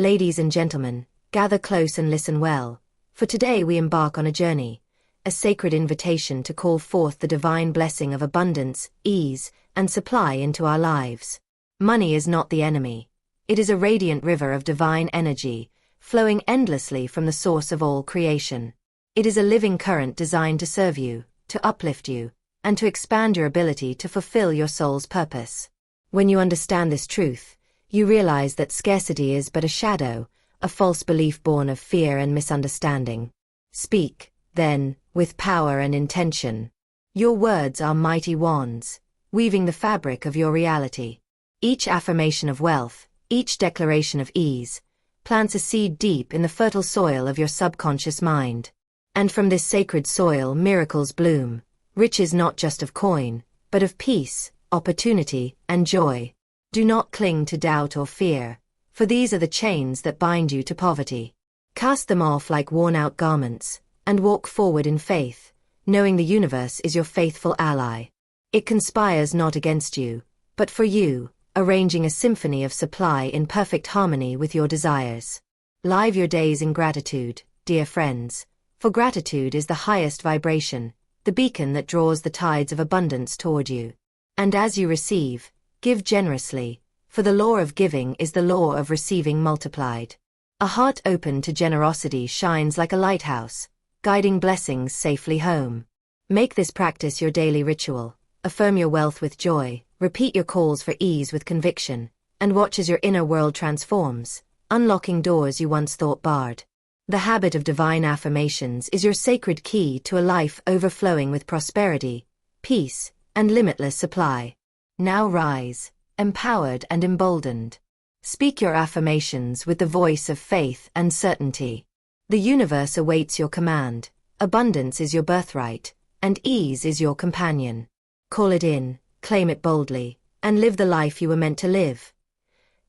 Ladies and gentlemen, gather close and listen well, for today we embark on a journey, a sacred invitation to call forth the divine blessing of abundance, ease, and supply into our lives. Money is not the enemy. It is a radiant river of divine energy, flowing endlessly from the source of all creation. It is a living current designed to serve you, to uplift you, and to expand your ability to fulfill your soul's purpose. When you understand this truth, you realize that scarcity is but a shadow, a false belief born of fear and misunderstanding. Speak, then, with power and intention. Your words are mighty wands, weaving the fabric of your reality. Each affirmation of wealth, each declaration of ease, plants a seed deep in the fertile soil of your subconscious mind. And from this sacred soil miracles bloom, riches not just of coin, but of peace, opportunity, and joy. Do not cling to doubt or fear, for these are the chains that bind you to poverty. Cast them off like worn-out garments, and walk forward in faith, knowing the universe is your faithful ally. It conspires not against you, but for you, arranging a symphony of supply in perfect harmony with your desires. Live your days in gratitude, dear friends, for gratitude is the highest vibration, the beacon that draws the tides of abundance toward you. And as you receive, give generously, for the law of giving is the law of receiving multiplied. A heart open to generosity shines like a lighthouse, guiding blessings safely home. Make this practice your daily ritual, affirm your wealth with joy, repeat your calls for ease with conviction, and watch as your inner world transforms, unlocking doors you once thought barred. The habit of divine affirmations is your sacred key to a life overflowing with prosperity, peace, and limitless supply. Now rise, empowered and emboldened. Speak your affirmations with the voice of faith and certainty. The universe awaits your command, abundance is your birthright, and ease is your companion. Call it in, claim it boldly, and live the life you were meant to live.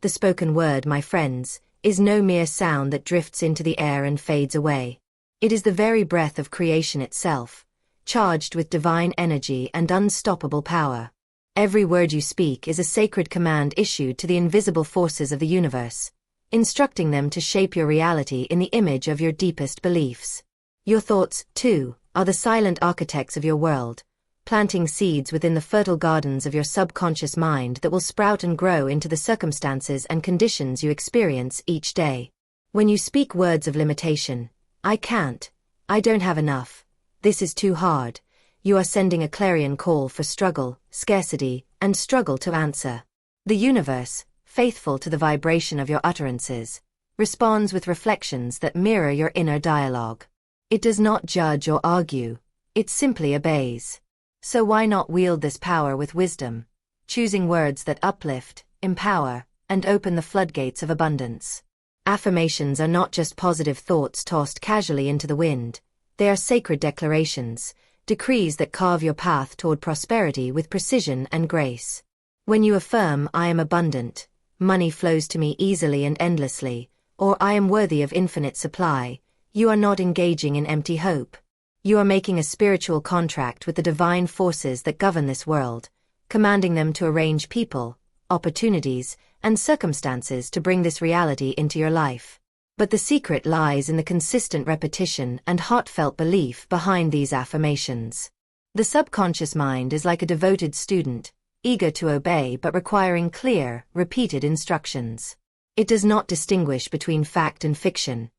The spoken word, my friends, is no mere sound that drifts into the air and fades away. It is the very breath of creation itself, charged with divine energy and unstoppable power. Every word you speak is a sacred command issued to the invisible forces of the universe, instructing them to shape your reality in the image of your deepest beliefs. Your thoughts, too, are the silent architects of your world, planting seeds within the fertile gardens of your subconscious mind that will sprout and grow into the circumstances and conditions you experience each day. When you speak words of limitation, I can't, I don't have enough, this is too hard, you are sending a clarion call for struggle, scarcity, and struggle to answer. The universe, faithful to the vibration of your utterances, responds with reflections that mirror your inner dialogue. It does not judge or argue, it simply obeys. So why not wield this power with wisdom, choosing words that uplift, empower, and open the floodgates of abundance? Affirmations are not just positive thoughts tossed casually into the wind, they are sacred declarations, decrees that carve your path toward prosperity with precision and grace. When you affirm, I am abundant, money flows to me easily and endlessly, or I am worthy of infinite supply, you are not engaging in empty hope. You are making a spiritual contract with the divine forces that govern this world, commanding them to arrange people, opportunities, and circumstances to bring this reality into your life. But the secret lies in the consistent repetition and heartfelt belief behind these affirmations. The subconscious mind is like a devoted student, eager to obey but requiring clear, repeated instructions. It does not distinguish between fact and fiction.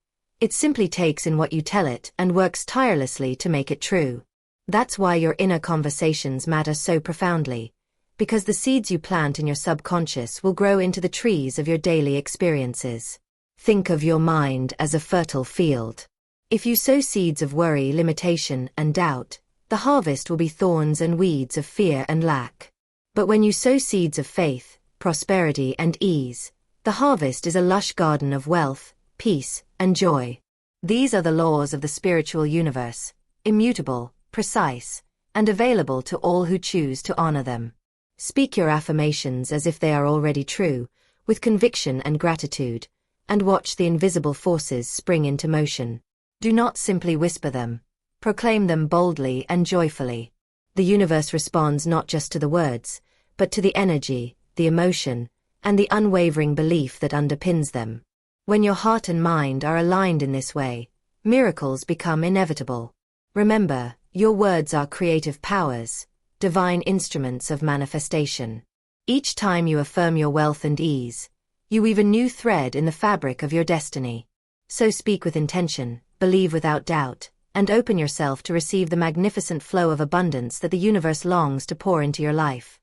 It simply takes in what you tell it and works tirelessly to make it true. That's why your inner conversations matter so profoundly, because the seeds you plant in your subconscious will grow into the trees of your daily experiences. Think of your mind as a fertile field. If you sow seeds of worry, limitation, and doubt, the harvest will be thorns and weeds of fear and lack. But when you sow seeds of faith, prosperity, and ease, the harvest is a lush garden of wealth, peace, and joy. These are the laws of the spiritual universe, immutable, precise, and available to all who choose to honor them. Speak your affirmations as if they are already true, with conviction and gratitude, and watch the invisible forces spring into motion. Do not simply whisper them. Proclaim them boldly and joyfully. The universe responds not just to the words, but to the energy, the emotion, and the unwavering belief that underpins them. When your heart and mind are aligned in this way, miracles become inevitable. Remember, your words are creative powers, divine instruments of manifestation. Each time you affirm your wealth and ease, you weave a new thread in the fabric of your destiny. So speak with intention, believe without doubt, and open yourself to receive the magnificent flow of abundance that the universe longs to pour into your life.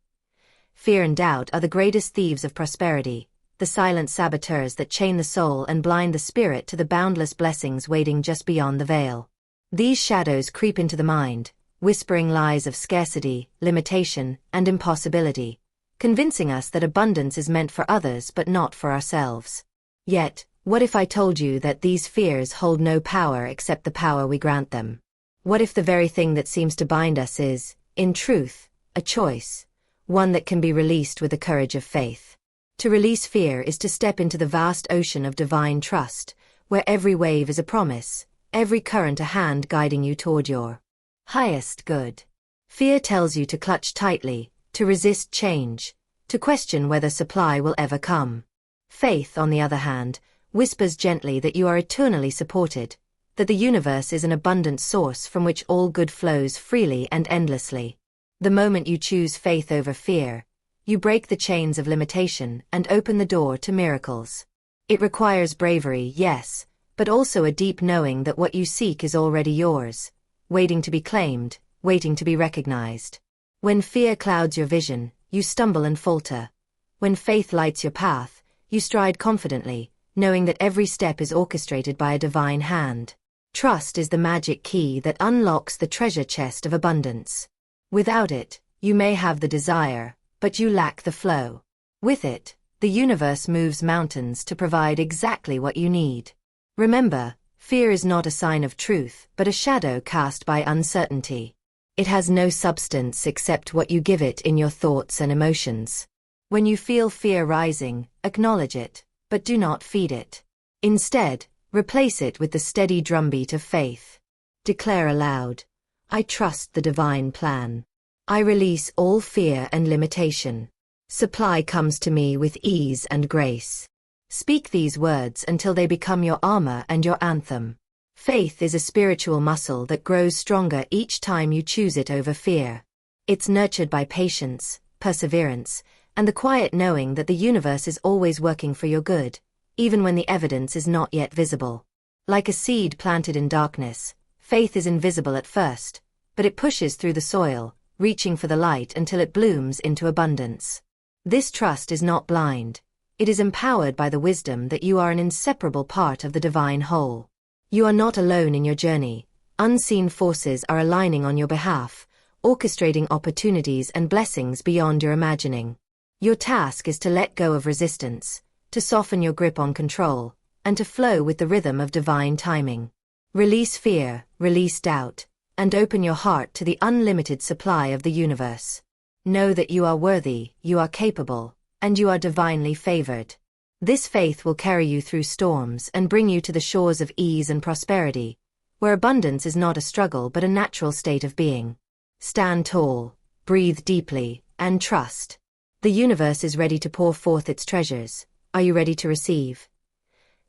Fear and doubt are the greatest thieves of prosperity, the silent saboteurs that chain the soul and blind the spirit to the boundless blessings waiting just beyond the veil. These shadows creep into the mind, whispering lies of scarcity, limitation, and impossibility, convincing us that abundance is meant for others but not for ourselves. Yet, what if I told you that these fears hold no power except the power we grant them? What if the very thing that seems to bind us is, in truth, a choice, one that can be released with the courage of faith? To release fear is to step into the vast ocean of divine trust, where every wave is a promise, every current a hand guiding you toward your highest good. Fear tells you to clutch tightly, to resist change, to question whether supply will ever come. Faith, on the other hand, whispers gently that you are eternally supported, that the universe is an abundant source from which all good flows freely and endlessly. The moment you choose faith over fear, you break the chains of limitation and open the door to miracles. It requires bravery, yes, but also a deep knowing that what you seek is already yours, waiting to be claimed, waiting to be recognized. When fear clouds your vision, you stumble and falter. When faith lights your path, you stride confidently, knowing that every step is orchestrated by a divine hand. Trust is the magic key that unlocks the treasure chest of abundance. Without it, you may have the desire, but you lack the flow. With it, the universe moves mountains to provide exactly what you need. Remember, fear is not a sign of truth, but a shadow cast by uncertainty. It has no substance except what you give it in your thoughts and emotions. When you feel fear rising, acknowledge it, but do not feed it. Instead, replace it with the steady drumbeat of faith. Declare aloud, I trust the divine plan. I release all fear and limitation. Supply comes to me with ease and grace. Speak these words until they become your armor and your anthem. Faith is a spiritual muscle that grows stronger each time you choose it over fear. It's nurtured by patience, perseverance, and the quiet knowing that the universe is always working for your good, even when the evidence is not yet visible. Like a seed planted in darkness, faith is invisible at first, but it pushes through the soil, reaching for the light until it blooms into abundance. This trust is not blind. It is empowered by the wisdom that you are an inseparable part of the divine whole. You are not alone in your journey. Unseen forces are aligning on your behalf, orchestrating opportunities and blessings beyond your imagining. Your task is to let go of resistance, to soften your grip on control, and to flow with the rhythm of divine timing. Release fear, release doubt, and open your heart to the unlimited supply of the universe. Know that you are worthy, you are capable, and you are divinely favored. This faith will carry you through storms and bring you to the shores of ease and prosperity, where abundance is not a struggle but a natural state of being. Stand tall, breathe deeply, and trust. The universe is ready to pour forth its treasures. Are you ready to receive?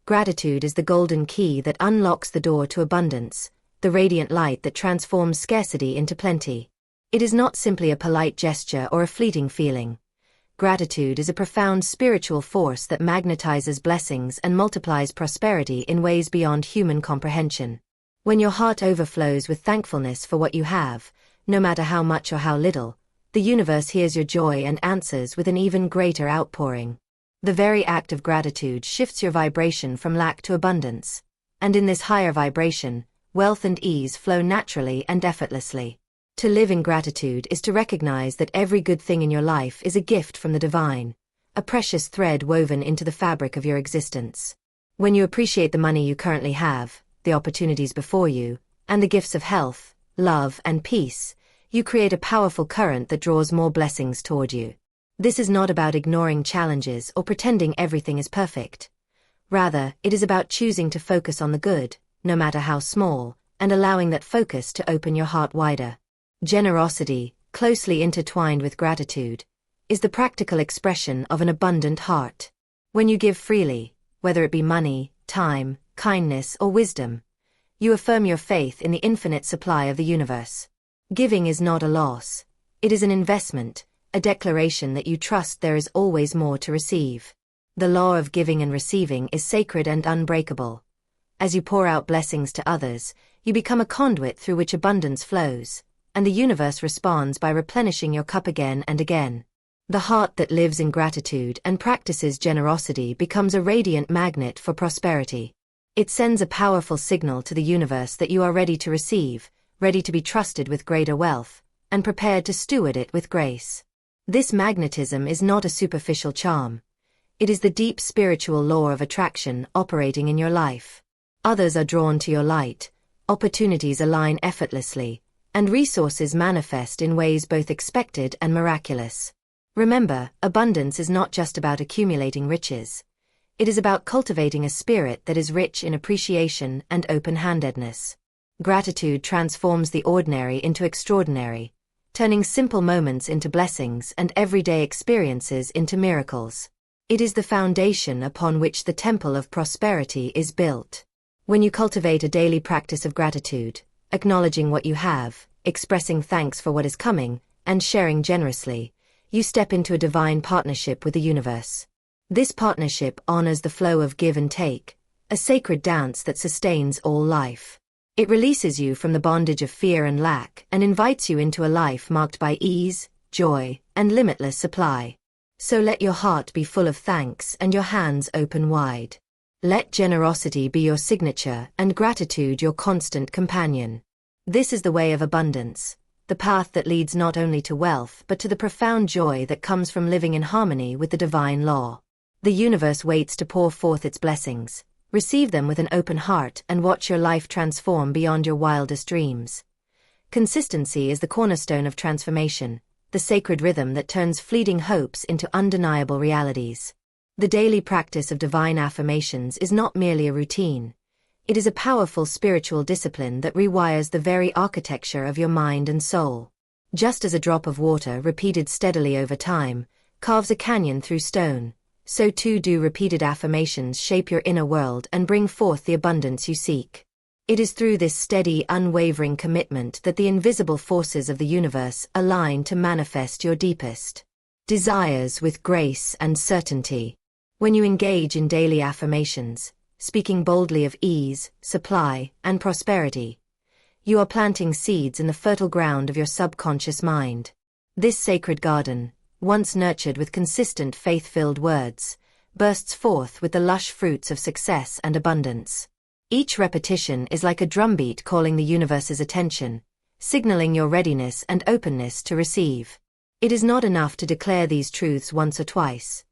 Gratitude is the golden key that unlocks the door to abundance, the radiant light that transforms scarcity into plenty. It is not simply a polite gesture or a fleeting feeling. Gratitude is a profound spiritual force that magnetizes blessings and multiplies prosperity in ways beyond human comprehension. When your heart overflows with thankfulness for what you have, no matter how much or how little, the universe hears your joy and answers with an even greater outpouring. The very act of gratitude shifts your vibration from lack to abundance, and in this higher vibration, wealth and ease flow naturally and effortlessly. To live in gratitude is to recognize that every good thing in your life is a gift from the divine, a precious thread woven into the fabric of your existence. When you appreciate the money you currently have, the opportunities before you, and the gifts of health, love, and peace, you create a powerful current that draws more blessings toward you. This is not about ignoring challenges or pretending everything is perfect. Rather, it is about choosing to focus on the good, no matter how small, and allowing that focus to open your heart wider. Generosity, closely intertwined with gratitude, is the practical expression of an abundant heart. When you give freely, whether it be money, time, kindness, or wisdom. You affirm your faith in the infinite supply of the universe. Giving is not a loss. It is an investment, a declaration that you trust there is always more to receive. The law of giving and receiving is sacred and unbreakable. As you pour out blessings to others, you become a conduit through which abundance flows, and the universe responds by replenishing your cup again and again. The heart that lives in gratitude and practices generosity becomes a radiant magnet for prosperity. It sends a powerful signal to the universe that you are ready to receive, ready to be trusted with greater wealth, and prepared to steward it with grace. This magnetism is not a superficial charm. It is the deep spiritual law of attraction operating in your life. Others are drawn to your light, opportunities align effortlessly, and resources manifest in ways both expected and miraculous. Remember, abundance is not just about accumulating riches. It is about cultivating a spirit that is rich in appreciation and open-handedness. Gratitude transforms the ordinary into extraordinary, turning simple moments into blessings and everyday experiences into miracles. It is the foundation upon which the temple of prosperity is built. When you cultivate a daily practice of gratitude, acknowledging what you have, expressing thanks for what is coming, and sharing generously, you step into a divine partnership with the universe. This partnership honors the flow of give and take, a sacred dance that sustains all life. It releases you from the bondage of fear and lack and invites you into a life marked by ease, joy, and limitless supply. So let your heart be full of thanks and your hands open wide. Let generosity be your signature and gratitude your constant companion. This is the way of abundance, the path that leads not only to wealth but to the profound joy that comes from living in harmony with the divine law. The universe waits to pour forth its blessings. Receive them with an open heart and watch your life transform beyond your wildest dreams. Consistency is the cornerstone of transformation, the sacred rhythm that turns fleeting hopes into undeniable realities. The daily practice of divine affirmations is not merely a routine. It is a powerful spiritual discipline that rewires the very architecture of your mind and soul. Just as a drop of water repeated steadily over time carves a canyon through stone, so too do repeated affirmations shape your inner world and bring forth the abundance you seek. It is through this steady, unwavering commitment that the invisible forces of the universe align to manifest your deepest desires with grace and certainty. When you engage in daily affirmations, speaking boldly of ease, supply, and prosperity, you are planting seeds in the fertile ground of your subconscious mind. This sacred garden, once nurtured with consistent faith-filled words, bursts forth with the lush fruits of success and abundance. Each repetition is like a drumbeat calling the universe's attention, signaling your readiness and openness to receive. It is not enough to declare these truths once or twice.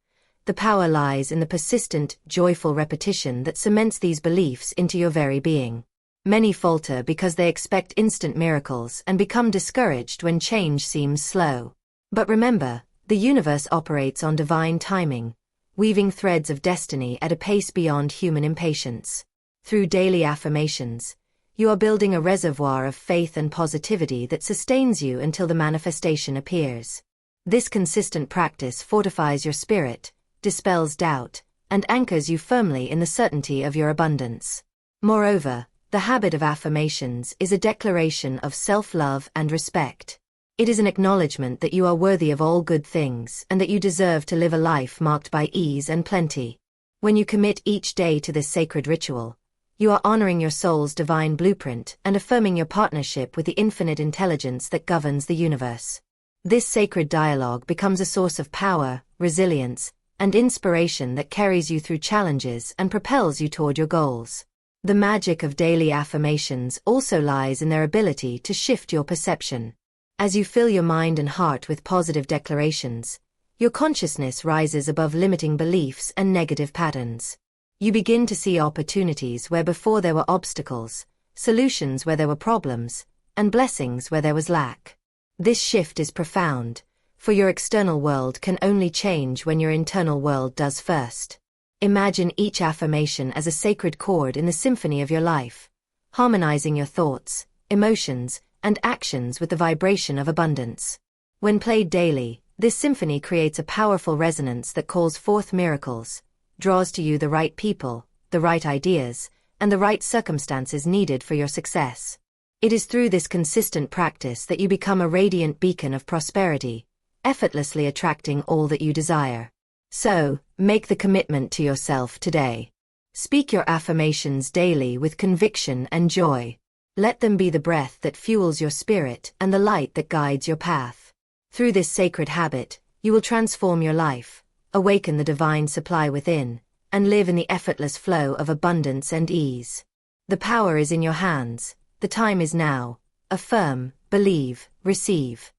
The power lies in the persistent, joyful repetition that cements these beliefs into your very being. Many falter because they expect instant miracles and become discouraged when change seems slow. But remember, the universe operates on divine timing, weaving threads of destiny at a pace beyond human impatience. Through daily affirmations, you are building a reservoir of faith and positivity that sustains you until the manifestation appears. This consistent practice fortifies your spirit, dispels doubt, and anchors you firmly in the certainty of your abundance. Moreover, the habit of affirmations is a declaration of self-love and respect. It is an acknowledgement that you are worthy of all good things and that you deserve to live a life marked by ease and plenty. When you commit each day to this sacred ritual, you are honoring your soul's divine blueprint and affirming your partnership with the infinite intelligence that governs the universe. This sacred dialogue becomes a source of power, resilience, and inspiration that carries you through challenges and propels you toward your goals. The magic of daily affirmations also lies in their ability to shift your perception. As you fill your mind and heart with positive declarations, your consciousness rises above limiting beliefs and negative patterns. You begin to see opportunities where before there were obstacles, solutions where there were problems, and blessings where there was lack. This shift is profound, for your external world can only change when your internal world does first. Imagine each affirmation as a sacred chord in the symphony of your life, harmonizing your thoughts, emotions, and actions with the vibration of abundance. When played daily, this symphony creates a powerful resonance that calls forth miracles, draws to you the right people, the right ideas, and the right circumstances needed for your success. It is through this consistent practice that you become a radiant beacon of prosperity, effortlessly attracting all that you desire. So, make the commitment to yourself today. Speak your affirmations daily with conviction and joy. Let them be the breath that fuels your spirit and the light that guides your path. Through this sacred habit, you will transform your life, awaken the divine supply within, and live in the effortless flow of abundance and ease. The power is in your hands. The time is now. Affirm, believe, receive.